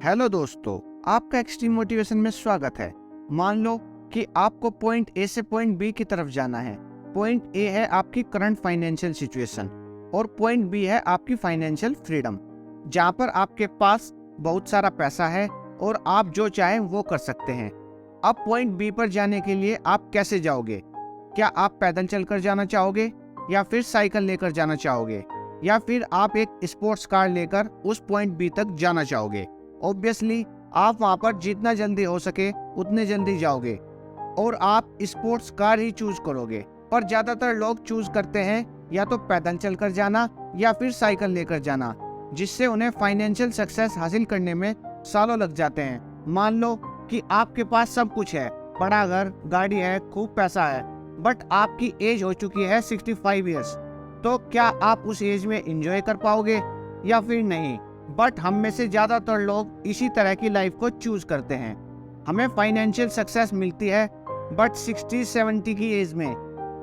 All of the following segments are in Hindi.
हेलो दोस्तों, आपका एक्सट्रीम मोटिवेशन में स्वागत है। मान लो कि आपको पॉइंट ए से पॉइंट बी की तरफ जाना है। पॉइंट ए है आपकी करंट फाइनेंशियल सिचुएशन और पॉइंट बी है आपकी फाइनेंशियल फ्रीडम, जहाँ पर आपके पास बहुत सारा पैसा है और आप जो चाहें वो कर सकते हैं। अब पॉइंट बी पर जाने के लिए आप कैसे जाओगे? क्या आप पैदल चलकर जाना चाहोगे या फिर साइकिल लेकर जाना चाहोगे या फिर आप एक स्पोर्ट्स कार लेकर उस पॉइंट बी तक जाना चाहोगे? ऑब्वियसली आप वहां पर जितना जल्दी हो सके उतने जल्दी जाओगे और आप स्पोर्ट्स कार ही चूज करोगे। पर ज्यादातर लोग चूज करते हैं या तो पैदल चलकर जाना या फिर साइकिल लेकर जाना, जिससे उन्हें फाइनेंशियल सक्सेस हासिल करने में सालों लग जाते हैं। मान लो कि आपके पास सब कुछ है, बड़ा घर, गाड़ी है, खूब पैसा है, बट आपकी एज हो चुकी है 65 ईयर्स। तो क्या आप उस एज में एंजॉय कर पाओगे या फिर नहीं? बट हम में से ज्यादातर लोग इसी तरह की लाइफ को चूज करते हैं। हमें फाइनेंशियल सक्सेस मिलती है बट 60-70 की एज में,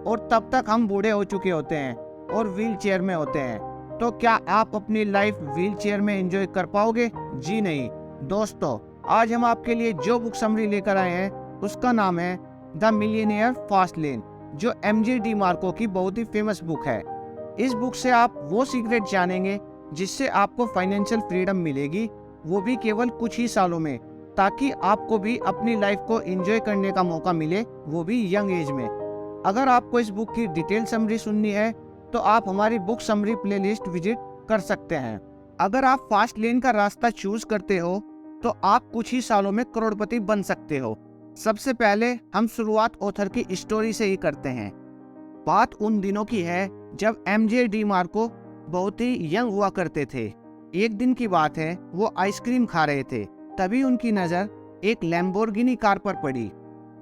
और तब तक हम बूढ़े हो चुके होते हैं और व्हील चेयर में होते हैं। तो क्या आप अपनी लाइफ व्हील चेयर में एंजॉय कर पाओगे? जी नहीं। दोस्तों, आज हम आपके लिए जो बुक समरी लेकर आए हैं उसका नाम है द मिलियनेयर फास्ट लेन, जो MJ DiMarco की बहुत ही फेमस बुक है। इस बुक से आप वो सीक्रेट जानेंगे जिससे आपको फाइनेंशियल फ्रीडम मिलेगी, वो भी केवल कुछ ही सालों में, ताकि आपको भी अपनी लाइफ को एंजॉय करने का मौका मिले, वो भी यंग एज में। अगर आपको इस बुक की डिटेल समरी सुननी है तो आप हमारी बुक समरी प्लेलिस्ट विजिट कर सकते हैं। अगर आप फास्ट लेन का रास्ता चूज करते हो तो आप कुछ ही सालों में करोड़पति बन सकते हो। सबसे पहले हम शुरुआत ऑथर की स्टोरी से ही करते हैं। बात उन दिनों की है जब MJ DiMarco बहुत ही यंग हुआ करते थे। एक दिन की बात है, वो आइसक्रीम खा रहे थे, तभी उनकी नजर एक लैम्बोर्गिनी कार पर पड़ी।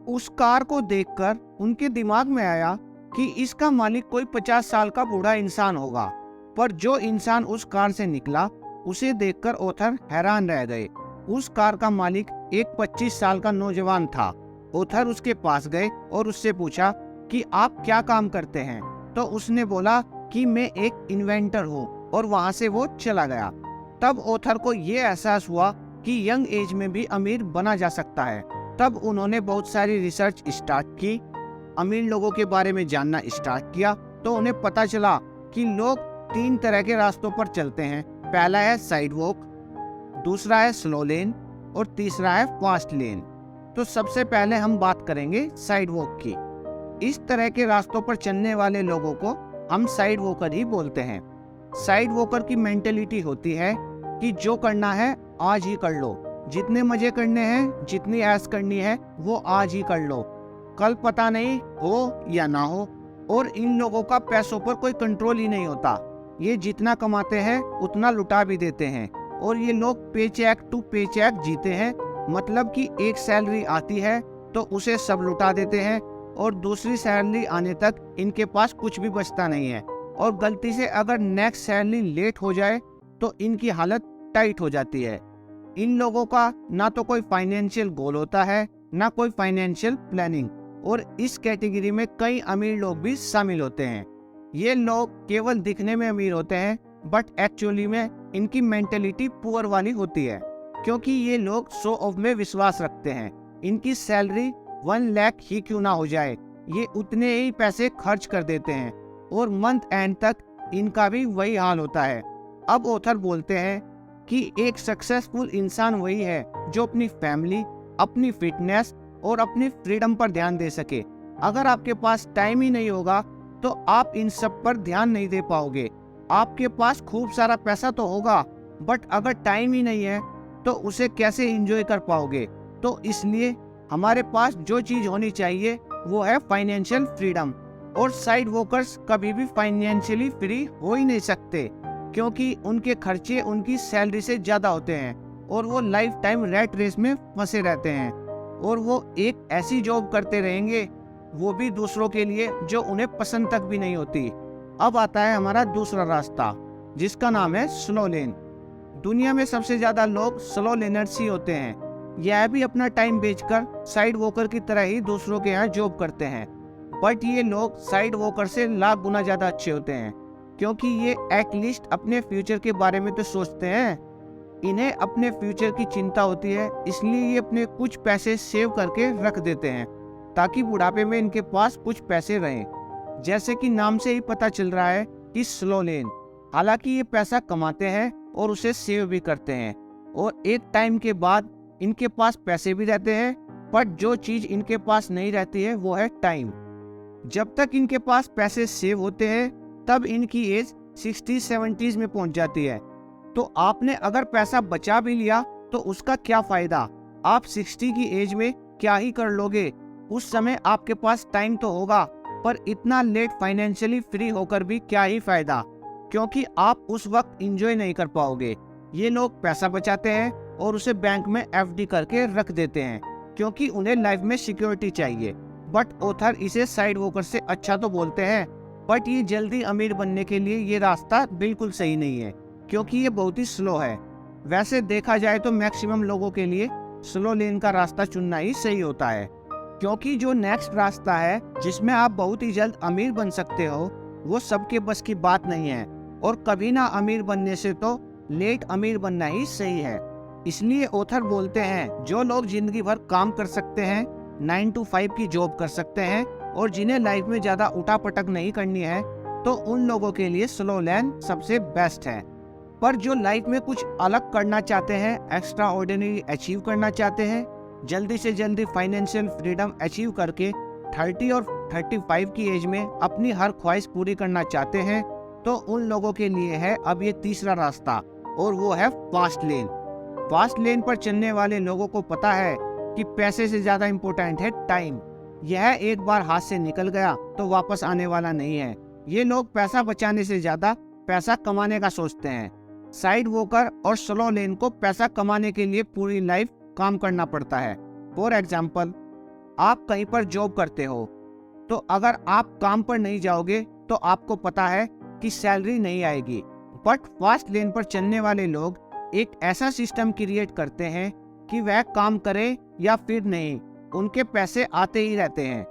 उस कार को देखकर उनके दिमाग में आया कि इसका मालिक कोई 50 साल का बूढ़ा इंसान होगा। पर जो इंसान उस कार से निकला उसे देखकर ऑथर हैरान रह गए। उस कार का मालिक एक 25 साल का नौजवान था। ऑथर उसके पास गए और उससे पूछा कि आप क्या काम करते हैं? तो उसने बोला कि मैं एक इन्वेंटर हूँ, और वहाँ से वो चला गया। तब ऑथर को ये एहसास हुआ कि यंग एज में भी अमीर बना जा सकता है। तब उन्होंने बहुत सारी रिसर्च स्टार्ट की, अमीर लोगों के बारे में जानना स्टार्ट किया। तो उन्हें पता चला कि लोग 3 तरह के रास्तों पर चलते हैं। पहला है साइड वॉक, दूसरा है स्लो लेन और तीसरा है फास्ट लेन। तो सबसे पहले हम बात करेंगे साइड वॉक की। इस तरह के रास्तों पर चलने वाले लोगों को हम साइड वॉकर ही बोलते हैं। साइड वॉकर की मेंटेलिटी होती है कि जो करना है आज ही कर लो, जितने मजे करने हैं, जितनी ऐश करनी है, वो आज ही कर लो, कल पता नहीं हो या ना हो। और इन लोगों का पैसों पर कोई कंट्रोल ही नहीं होता। ये जितना कमाते हैं उतना लुटा भी देते हैं, और ये लोग पे चेक टू पे चेक जीते हैं। मतलब कि एक सैलरी आती है तो उसे सब लुटा देते हैं, और दूसरी सैलरी आने तक इनके पास कुछ भी बचता नहीं है। और गलती से अगर नेक्स्ट सैलरी लेट हो जाए तो इनकी हालत टाइट हो जाती है। इन लोगों का ना तो कोई फाइनेंशियल गोल होता है, ना कोई फाइनेंशियल प्लानिंग, और इस कैटेगरी में कई अमीर लोग भी शामिल होते हैं। ये लोग केवल दिखने में अमीर होते हैं, बट एक्चुअली में इनकी मेंटेलिटी पुअर वाली होती है, क्योंकि ये लोग शो ऑफ में विश्वास रखते हैं। इनकी सैलरी 1 लाख ही क्यों ना हो जाए, ये उतने ही पैसे खर्च कर देते हैं, और मंथ एंड तक इनका भी वही हाल होता है। अब ऑथर बोलते हैं कि एक सक्सेसफुल इंसान वही है जो अपनी फैमिली, अपनी फिटनेस और अपनी फ्रीडम पर ध्यान दे सके। अगर आपके पास टाइम ही नहीं होगा तो आप इन सब पर ध्यान नहीं दे पाओगे। आपके पास खूब सारा पैसा तो होगा, बट अगर टाइम ही नहीं है तो उसे कैसे एंजॉय कर पाओगे? तो इसलिए हमारे पास जो चीज होनी चाहिए वो है फाइनेंशियल फ्रीडम। और साइड वॉकर्स कभी भी फाइनेंशियली फ्री हो ही नहीं सकते, क्योंकि उनके खर्चे उनकी सैलरी से ज्यादा होते हैं, और वो लाइफ टाइम रैट रेस में फंसे रहते हैं, और वो एक ऐसी जॉब करते रहेंगे, वो भी दूसरों के लिए, जो उन्हें पसंद तक भी नहीं होती। अब आता है हमारा दूसरा रास्ता, जिसका नाम है स्लो लेन। दुनिया में सबसे ज्यादा लोग स्लो लेनर्स ही होते हैं। यह भी अपना टाइम बेचकर साइड वॉकर की तरह ही दूसरों के यहाँ जॉब करते हैं, बट ये लोग साइड वॉकर से लाख गुना ज्यादा अच्छे होते हैं, क्योंकि ये एटलीस्ट अपने फ्यूचर के बारे में तो सोचते हैं। इन्हें अपने फ्यूचर की चिंता होती है, इसलिए ये अपने कुछ पैसे सेव करके रख देते हैं ताकि बुढ़ापे में इनके पास कुछ पैसे रहें। जैसे कि नाम से ही पता चल रहा है कि स्लो लेन, हालांकि ये पैसा कमाते हैं और उसे सेव भी करते हैं और एक टाइम के बाद इनके पास पैसे भी रहते हैं, पर जो चीज इनके पास नहीं रहती है वो है टाइम। जब तक इनके पास पैसे सेव होते हैं तब इनकी एज 60-70s में पहुंच जाती है। तो आपने अगर पैसा बचा भी लिया तो उसका क्या फायदा, आप 60 की एज में क्या ही कर लोगे। उस समय आपके पास टाइम तो होगा, पर इतना लेट फाइनेंशियली फ्री होकर भी क्या ही फायदा, क्योंकि आप उस वक्त एंजॉय नहीं कर पाओगे। ये लोग पैसा बचाते हैं और उसे बैंक में FD करके रख देते हैं क्योंकि उन्हें लाइफ में सिक्योरिटी चाहिए। बट ऑथर इसे साइड वॉकर से अच्छा तो बोलते हैं, बट ये जल्दी अमीर बनने के लिए ये रास्ता बिल्कुल सही नहीं है क्योंकि ये बहुत ही स्लो है। वैसे देखा जाए तो मैक्सिमम लोगों के लिए स्लो लेन का रास्ता चुनना ही सही होता है, क्योंकि जो नेक्स्ट रास्ता है जिसमें आप बहुत ही जल्द अमीर बन सकते हो वो सबके बस की बात नहीं है, और कभी ना अमीर बनने से तो लेट अमीर बनना ही सही है। इसलिए ऑथर बोलते हैं जो लोग जिंदगी भर काम कर सकते हैं, 9 to 5 की जॉब कर सकते हैं और जिन्हें लाइफ में ज्यादा उठापटक नहीं करनी है, तो उन लोगों के लिए स्लो लेन सबसे बेस्ट है। पर जो लाइफ में कुछ अलग करना चाहते हैं, एक्स्ट्रा ऑर्डिनरी अचीव करना चाहते हैं, जल्दी से जल्दी फाइनेंशियल फ्रीडम अचीव करके 30 और 35 की एज में अपनी हर ख्वाहिश पूरी करना चाहते हैं, तो उन लोगों के लिए है अब ये तीसरा रास्ता, और वो है फास्ट लेन। फास्ट लेन पर चलने वाले लोगों को पता है कि पैसे से ज्यादा इम्पोर्टेंट है टाइम। यह एक बार हाथ से निकल गया तो वापस आने वाला नहीं है। ये लोग पैसा बचाने से ज्यादा पैसा कमाने का सोचते हैं। साइड वॉकर और स्लो लेन को पैसा कमाने के लिए पूरी लाइफ काम करना पड़ता है। फॉर एग्जाम्पल, आप कहीं पर जॉब करते हो, तो अगर आप काम पर नहीं जाओगे तो आपको पता है कि सैलरी नहीं आएगी। बट फास्ट लेन पर चलने वाले लोग एक ऐसा सिस्टम क्रिएट करते हैं कि वह काम करे या फिर नहीं, उनके पैसे आते ही रहते हैं।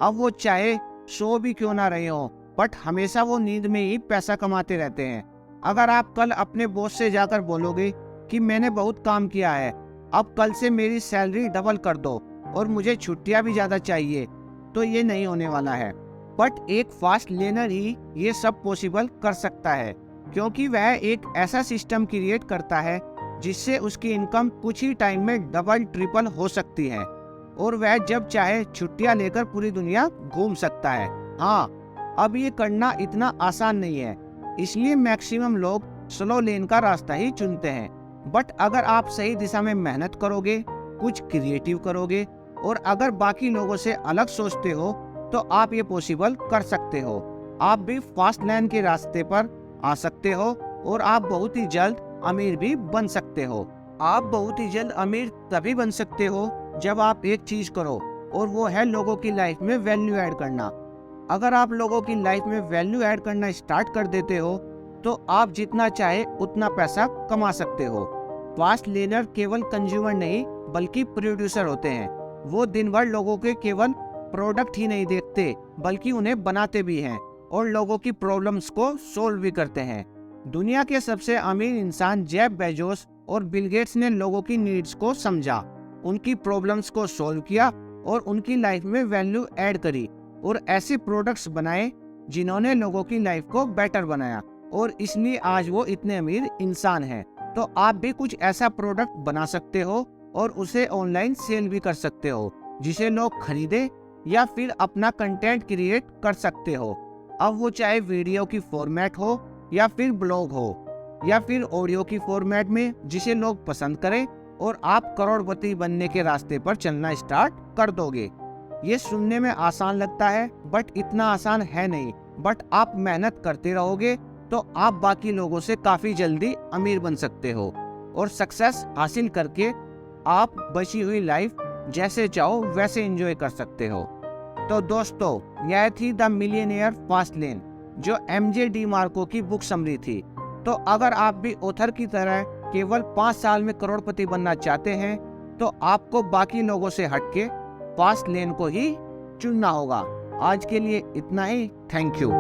अब वो चाहे सो भी क्यों ना रहे हो, बट हमेशा वो नींद में ही पैसा कमाते रहते हैं। अगर आप कल अपने बॉस से जाकर बोलोगे कि मैंने बहुत काम किया है, अब कल से मेरी सैलरी डबल कर दो और मुझे छुट्टियां भी ज्यादा चाहिए, तो ये नहीं होने वाला है। बट एक फास्ट लेनर ही ये सब पॉसिबल कर सकता है, क्योंकि वह एक ऐसा सिस्टम क्रिएट करता है जिससे उसकी इनकम कुछ ही टाइम में डबल ट्रिपल हो सकती है, और वह जब चाहे छुट्टियां लेकर पूरी दुनिया घूम सकता है। हाँ, अब ये करना इतना आसान नहीं है, इसलिए मैक्सिमम लोग स्लो लेन का रास्ता ही चुनते हैं। बट अगर आप सही दिशा में मेहनत करोगे, कुछ क्रिएटिव करोगे, और अगर बाकी लोगों से अलग सोचते हो, तो आप ये पॉसिबल कर सकते हो। आप भी फास्ट लेन के रास्ते पर आ सकते हो और आप बहुत ही जल्द अमीर भी बन सकते हो। आप बहुत ही जल्द अमीर तभी बन सकते हो जब आप एक चीज करो, और वो है लोगों की लाइफ में वैल्यू ऐड करना। अगर आप लोगों की लाइफ में वैल्यू ऐड करना स्टार्ट कर देते हो, तो आप जितना चाहे उतना पैसा कमा सकते हो। फास्ट लेनर केवल कंज्यूमर नहीं बल्कि प्रोड्यूसर होते हैं। वो दिन भर लोगों के केवल प्रोडक्ट ही नहीं देखते, बल्कि उन्हें बनाते भी हैं और लोगों की प्रॉब्लम्स को सोल्व भी करते हैं। दुनिया के सबसे अमीर इंसान जेफ बेजोस और बिल गेट्स ने लोगों की नीड्स को समझा, उनकी प्रॉब्लम्स को सोल्व किया और उनकी लाइफ में वैल्यू ऐड करी, और ऐसे प्रोडक्ट्स बनाए जिन्होंने लोगों की लाइफ को बेटर बनाया, और इसलिए आज वो इतने अमीर इंसान हैं। तो आप भी कुछ ऐसा प्रोडक्ट बना सकते हो और उसे ऑनलाइन सेल भी कर सकते हो, जिसे लोग खरीदे, या फिर अपना कंटेंट क्रिएट कर सकते हो। अब वो चाहे वीडियो की फॉर्मेट हो, या फिर ब्लॉग हो, या फिर ऑडियो की फॉर्मेट में, जिसे लोग पसंद करें, और आप करोड़पति बनने के रास्ते पर चलना स्टार्ट कर दोगे। ये सुनने में आसान लगता है, बट इतना आसान है नहीं। बट आप मेहनत करते रहोगे तो आप बाकी लोगों से काफी जल्दी अमीर बन सकते हो, और सक्सेस हासिल करके आप बची हुई लाइफ जैसे चाहो वैसे एंजॉय कर सकते हो। तो दोस्तों, यह थी द मिलियनेयर फास्ट लेन, जो MJ डिमार्को की बुक समरी थी। तो अगर आप भी ऑथर की तरह केवल 5 साल में करोड़पति बनना चाहते हैं, तो आपको बाकी लोगों से हटके फास्ट लेन को ही चुनना होगा। आज के लिए इतना ही। Thank you.